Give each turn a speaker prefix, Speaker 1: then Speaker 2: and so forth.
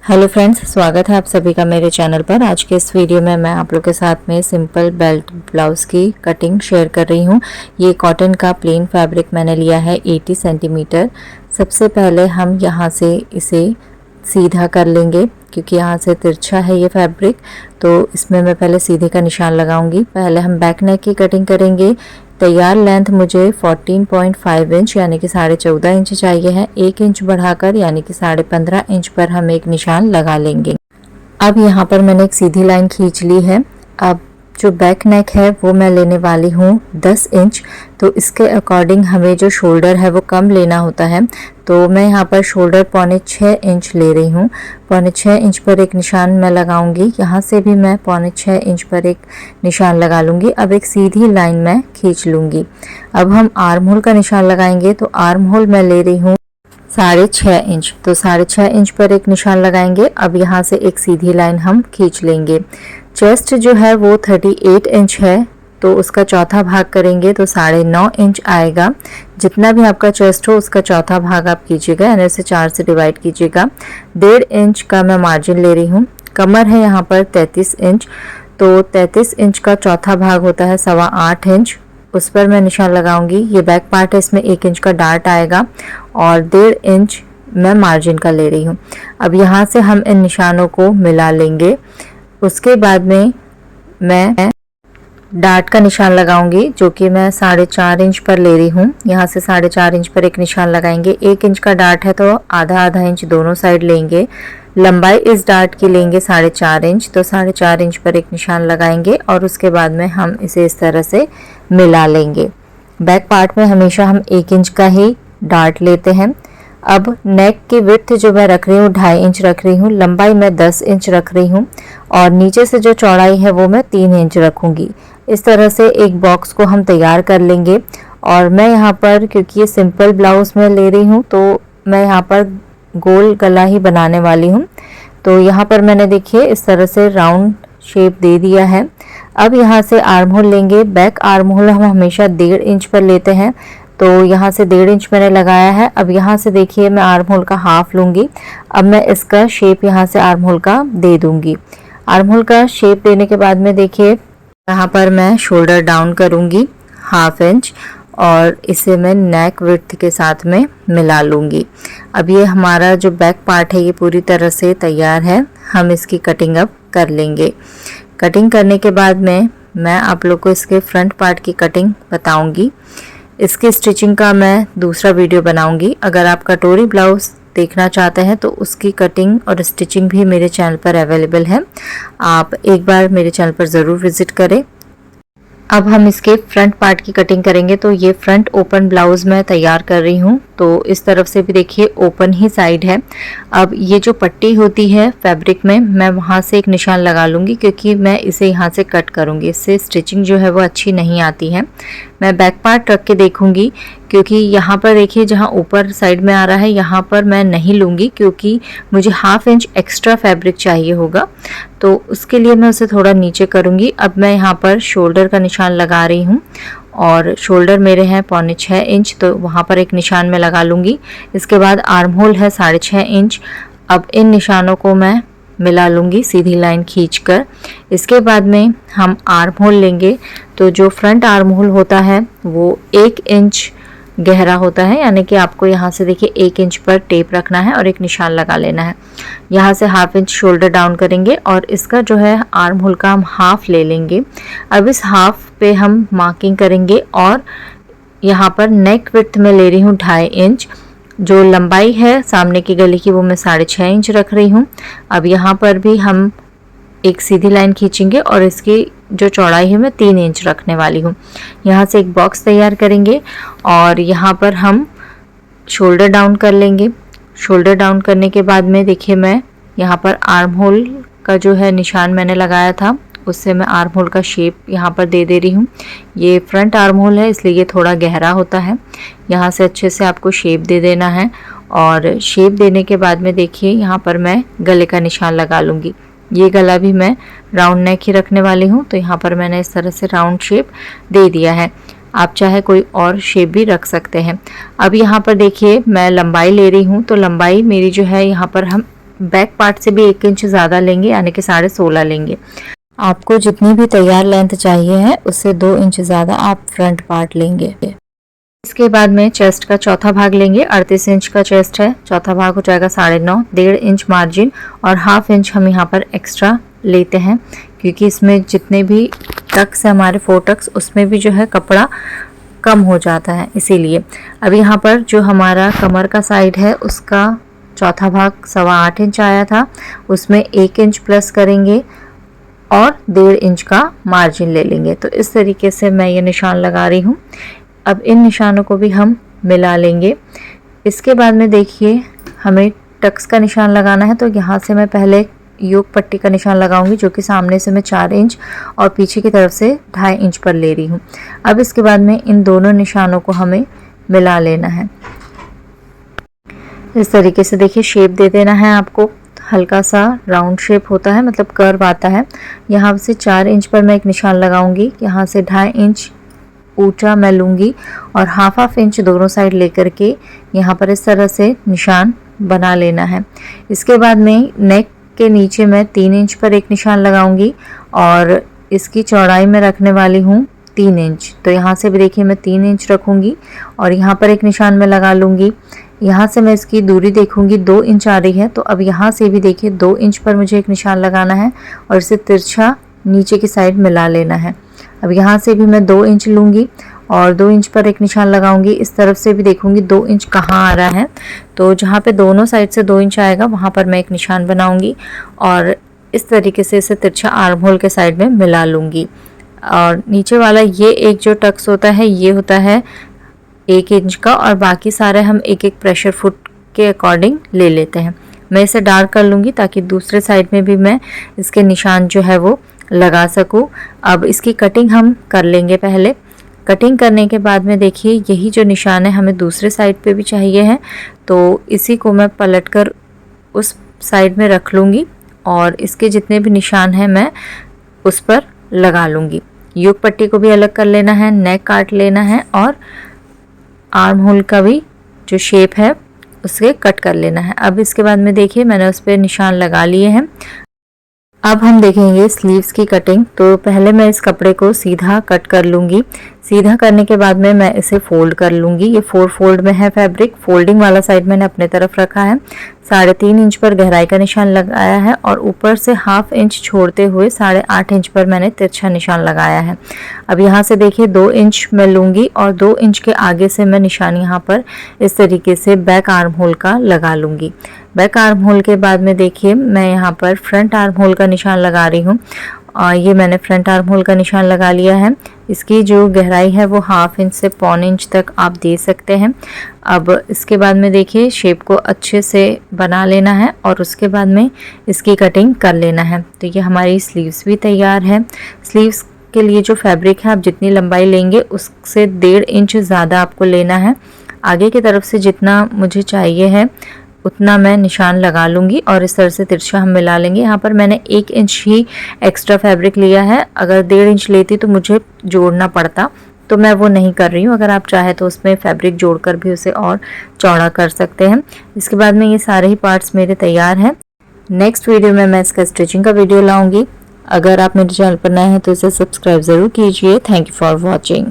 Speaker 1: Hello friends, स्वागत है आप सभी का मेरे चैनल पर। आज के इस वीडियो में मैं आप लोग के साथ में सिंपल बेल्ट ब्लाउज़ की कटिंग शेयर कर रही हूँ। ये कॉटन का प्लेन फैब्रिक मैंने लिया है 80 सेंटीमीटर। सबसे पहले हम यहाँ से इसे सीधा कर लेंगे क्योंकि यहाँ से तिरछा है ये फैब्रिक, तो इसमें मैं पहले सीधे का निशान लगाऊंगी। पहले हम बैक नेक की कटिंग करेंगे। तैयार लेंथ मुझे 14.5 इंच यानी कि 14.5 इंच चाहिए है। 1 इंच बढ़ाकर यानी कि 15.5 इंच पर हम एक निशान लगा लेंगे। अब यहाँ पर मैंने एक सीधी लाइन खींच ली है। अब जो बैक नेक है वो मैं लेने वाली हूँ 10 इंच। तो इसके अकॉर्डिंग हमें जो शोल्डर है वो कम लेना होता है, तो मैं यहाँ पर शोल्डर 6.25 इंच ले रही हूँ। 6.25 इंच पर एक निशान मैं लगाऊंगी। यहाँ से भी मैं 6.25 इंच पर एक निशान लगा लूँगी। अब एक सीधी लाइन मैं खींच लूँगी। अब हम आर्म होल का निशान लगाएंगे, तो आर्म होल मैं ले रही हूँ 6.5 इंच। तो 6.5 इंच पर एक निशान लगाएंगे। अब यहाँ से एक सीधी लाइन हम खींच लेंगे। चेस्ट जो है वो 38 इंच है, तो उसका चौथा भाग करेंगे तो 9.5 इंच आएगा। जितना भी आपका चेस्ट हो उसका चौथा भाग आप कीजिएगा, यानी उसे 4 से डिवाइड कीजिएगा। 1.5 इंच का मैं मार्जिन ले रही हूँ। कमर है यहाँ पर 33 इंच, तो 33 इंच का चौथा भाग होता है 8.25 इंच। उस पर मैं निशान लगाऊंगी। ये बैक पार्ट है, इसमें 1 इंच का डार्ट आएगा और 1.5 इंच मैं मार्जिन का ले रही हूँ। अब यहाँ से हम इन निशानों को मिला लेंगे। उसके बाद में मैं डार्ट का निशान लगाऊंगी, जो कि मैं 4.5 इंच पर ले रही हूँ। यहाँ से 4.5 इंच पर एक निशान लगाएंगे। 1 इंच का डार्ट है तो आधा इंच दोनों साइड लेंगे। लंबाई इस डार्ट की लेंगे 4.5 इंच, तो 4.5 इंच पर एक निशान लगाएंगे और उसके बाद में हम इसे इस तरह से मिला लेंगे। बैक पार्ट में हमेशा हम 1 इंच का ही डार्ट लेते हैं। अब नेक की विड्थ जो मैं रख रही हूँ 2.5 इंच रख रही हूँ। लंबाई मैं 10 इंच रख रही हूँ और नीचे से जो चौड़ाई है वो मैं 3 इंच रखूँगी। इस तरह से एक बॉक्स को हम तैयार कर लेंगे। और मैं यहाँ पर, क्योंकि ये सिंपल ब्लाउज में ले रही हूँ, तो मैं यहाँ पर गोल गला ही बनाने वाली हूँ। तो यहाँ पर मैंने देखिए इस तरह से राउंड शेप दे दिया है। अब यहाँ से आर्म होल लेंगे। बैक आर्म होल हम हमेशा 1.5 इंच पर लेते हैं, तो यहाँ से 1.5 इंच मैंने लगाया है। अब यहाँ से देखिए मैं आर्म होल का हाफ लूँगी। अब मैं इसका शेप यहाँ से आर्म होल का दे दूँगी। आर्म होल का शेप देने के बाद में देखिए यहाँ पर मैं शोल्डर डाउन करूँगी 1/2 इंच और इसे मैं नेक विड्थ के साथ में मिला लूँगी। अब ये हमारा जो बैक पार्ट है ये पूरी तरह से तैयार है। हम इसकी कटिंग अब कर लेंगे। कटिंग करने के बाद में मैं आप लोग को इसके फ्रंट पार्ट की कटिंग बताऊंगी। इसकी स्टिचिंग का मैं दूसरा वीडियो बनाऊंगी। अगर आप कटोरी ब्लाउज देखना चाहते हैं तो उसकी कटिंग और स्टिचिंग भी मेरे चैनल पर अवेलेबल है। आप एक बार मेरे चैनल पर ज़रूर विजिट करें। अब हम इसके फ्रंट पार्ट की कटिंग करेंगे। तो ये फ्रंट ओपन ब्लाउज मैं तैयार कर रही हूँ, तो इस तरफ से भी देखिए ओपन ही साइड है। अब ये जो पट्टी होती है फैब्रिक में, मैं वहाँ से एक निशान लगा लूँगी क्योंकि मैं इसे यहाँ से कट करूँगी। इससे स्टिचिंग जो है वो अच्छी नहीं आती है। मैं बैक पार्ट रख के देखूँगी, क्योंकि यहाँ पर देखिए जहाँ ऊपर साइड में आ रहा है यहाँ पर मैं नहीं लूँगी, क्योंकि मुझे 1/2 इंच एक्स्ट्रा फैब्रिक चाहिए होगा, तो उसके लिए मैं उसे थोड़ा नीचे करूँगी। अब मैं यहाँ पर शोल्डर का निशान लगा रही हूँ और शोल्डर मेरे हैं 6.25 इंच, तो वहाँ पर एक निशान मैं लगा लूँगी। इसके बाद आर्म होल है 6.5 इंच। अब इन निशानों को मैं मिला लूँगी सीधी लाइन खींचकर। इसके बाद में हम आर्म होल लेंगे। तो जो फ्रंट आर्म होल होता है वो 1 इंच गहरा होता है, यानी कि आपको यहाँ से देखिए 1 इंच पर टेप रखना है और एक निशान लगा लेना है। यहाँ से 1/2 इंच शोल्डर डाउन करेंगे और इसका जो है आर्म होल का हम हाफ ले लेंगे। अब इस हाफ पे हम मार्किंग करेंगे और यहाँ पर नेक विड्थ में ले रही हूँ 2.5 इंच। जो लंबाई है सामने की गले की वो मैं 6.5 इंच रख रही हूँ। अब यहाँ पर भी हम एक सीधी लाइन खींचेंगे और इसकी जो चौड़ाई है मैं 3 इंच रखने वाली हूँ। यहाँ से एक बॉक्स तैयार करेंगे और यहाँ पर हम शोल्डर डाउन कर लेंगे। शोल्डर डाउन करने के बाद में देखिए मैं यहाँ पर आर्म होल का जो है निशान मैंने लगाया था, उससे मैं आर्म होल का शेप यहाँ पर दे रही हूँ। ये फ्रंट आर्म होल है इसलिए ये थोड़ा गहरा होता है। यहाँ से अच्छे से आपको शेप दे देना है और शेप देने के बाद में देखिए यहाँ पर मैं गले का निशान लगा लूँगी। ये गला भी मैं राउंड नेक ही रखने वाली हूँ, तो यहाँ पर मैंने इस तरह से राउंड शेप दे दिया है। आप चाहे कोई और शेप भी रख सकते हैं। अब यहाँ पर देखिए मैं लंबाई ले रही हूँ, तो लंबाई मेरी जो है यहाँ पर हम बैक पार्ट से भी 1 इंच ज़्यादा लेंगे, यानी कि 16.5 लेंगे। आपको जितनी भी तैयार लेंथ चाहिए है उससे 2 इंच ज़्यादा आप फ्रंट पार्ट लेंगे। इसके बाद में चेस्ट का चौथा भाग लेंगे। 38 इंच का चेस्ट है, चौथा भाग हो जाएगा 9.5, 1.5 इंच मार्जिन और 1/2 इंच हम यहाँ पर एक्स्ट्रा लेते हैं, क्योंकि इसमें जितने भी टक्स है हमारे 4 टक्स, उसमें भी जो है कपड़ा कम हो जाता है, इसीलिए। अब यहाँ पर जो हमारा कमर का साइड है उसका चौथा भाग 8.25 इंच आया था, उसमें 1 इंच प्लस करेंगे और 1.5 इंच का मार्जिन ले लेंगे। तो इस तरीके से मैं ये निशान लगा रही हूँ। अब इन निशानों को भी हम मिला लेंगे। इसके बाद में देखिए हमें टक्स का निशान लगाना है, तो यहाँ से मैं पहले योक पट्टी का निशान लगाऊंगी, जो कि सामने से मैं 4 इंच और पीछे की तरफ से 2.5 इंच पर ले रही हूँ। अब इसके बाद में इन दोनों निशानों को हमें मिला लेना है। इस तरीके से देखिए शेप दे देना है आपको, हल्का सा राउंड शेप होता है, मतलब कर्व आता है। यहाँ से 4 इंच पर मैं एक निशान लगाऊंगी, यहाँ से 2.5 इंच ऊंचा मैं लूँगी और 1/2 इंच दोनों साइड लेकर के यहाँ पर इस तरह से निशान बना लेना है। इसके बाद में नेक के नीचे मैं 3 इंच पर एक निशान लगाऊंगी और इसकी चौड़ाई में रखने वाली हूँ 3 इंच। तो यहाँ से भी देखिए मैं 3 इंच रखूँगी और यहाँ पर एक निशान मैं लगा लूँगी। यहाँ से मैं इसकी दूरी देखूँगी 2 इंच आ रही है, तो अब यहाँ से भी देखिए 2 इंच पर मुझे एक निशान लगाना है और इसे तिरछा नीचे की साइड मिला लेना है। अब यहाँ से भी मैं 2 इंच लूँगी और 2 इंच पर एक निशान लगाऊंगी। इस तरफ से भी देखूंगी 2 इंच कहाँ आ रहा है, तो जहाँ पे दोनों साइड से 2 इंच आएगा वहाँ पर मैं एक निशान बनाऊंगी और इस तरीके से इसे तिरछा आर्म होल के साइड में मिला लूँगी। और नीचे वाला ये एक जो टक्स होता है ये होता है 1 इंच का और बाकी सारे हम एक एक प्रेशर फुट के अकॉर्डिंग ले लेते हैं। मैं इसे डार्क कर लूँगी ताकि दूसरे साइड में भी मैं इसके निशान जो है वो लगा सकूं। अब इसकी कटिंग हम कर लेंगे। पहले कटिंग करने के बाद में देखिए यही जो निशान है हमें दूसरे साइड पे भी चाहिए है, तो इसी को मैं पलटकर उस साइड में रख लूँगी और इसके जितने भी निशान हैं मैं उस पर लगा लूँगी। योक पट्टी को भी अलग कर लेना है, नेक काट लेना है और आर्म होल का भी जो शेप है उसके कट कर लेना है। अब इसके बाद में देखिए मैंने उस पर निशान लगा लिए हैं। अब हम देखेंगे स्लीव्स की कटिंग। तो पहले मैं इस कपड़े को सीधा कट कर लूँगी। सीधा करने के बाद में मैं इसे फोल्ड कर लूँगी। ये 4 फोल्ड में है फैब्रिक। फोल्डिंग वाला साइड मैंने अपने तरफ रखा है। 3.5 इंच पर गहराई का निशान लगाया है और ऊपर से 1/2 इंच छोड़ते हुए 8.5 इंच पर मैंने तिरछा निशान लगाया है। अब यहाँ से देखिए 2 इंच मैं लूँगी और 2 इंच के आगे से मैं निशान यहाँ पर इस तरीके से बैक आर्म होल का लगा लूँगी। बैक आर्म होल के बाद में देखिए मैं यहाँ पर फ्रंट आर्म होल का निशान लगा रही हूँ और ये मैंने फ्रंट आर्म होल का निशान लगा लिया है। इसकी जो गहराई है वो 1/2 इंच से 1/4 इंच तक आप दे सकते हैं। अब इसके बाद में देखिए शेप को अच्छे से बना लेना है और उसके बाद में इसकी कटिंग कर लेना है। तो ये हमारी स्लीव्स भी तैयार है। स्लीव्स के लिए जो फैब्रिक है आप जितनी लंबाई लेंगे उससे 1.5 इंच ज़्यादा आपको लेना है। आगे की तरफ से जितना मुझे चाहिए है उतना मैं निशान लगा लूँगी और इस तरह से तिरछा हम मिला लेंगे। यहाँ पर मैंने 1 इंच ही एक्स्ट्रा फैब्रिक लिया है। अगर 1.5 इंच लेती तो मुझे जोड़ना पड़ता, तो मैं वो नहीं कर रही हूँ। अगर आप चाहे तो उसमें फैब्रिक जोड़कर भी उसे और चौड़ा कर सकते हैं। इसके बाद में ये सारे ही पार्ट्स मेरे तैयार हैं। नेक्स्ट वीडियो में मैं इसका स्टिचिंग का वीडियो लाऊँगी। अगर आप मेरे चैनल पर नए हैं तो इसे सब्सक्राइब ज़रूर कीजिए। Thank you for watching.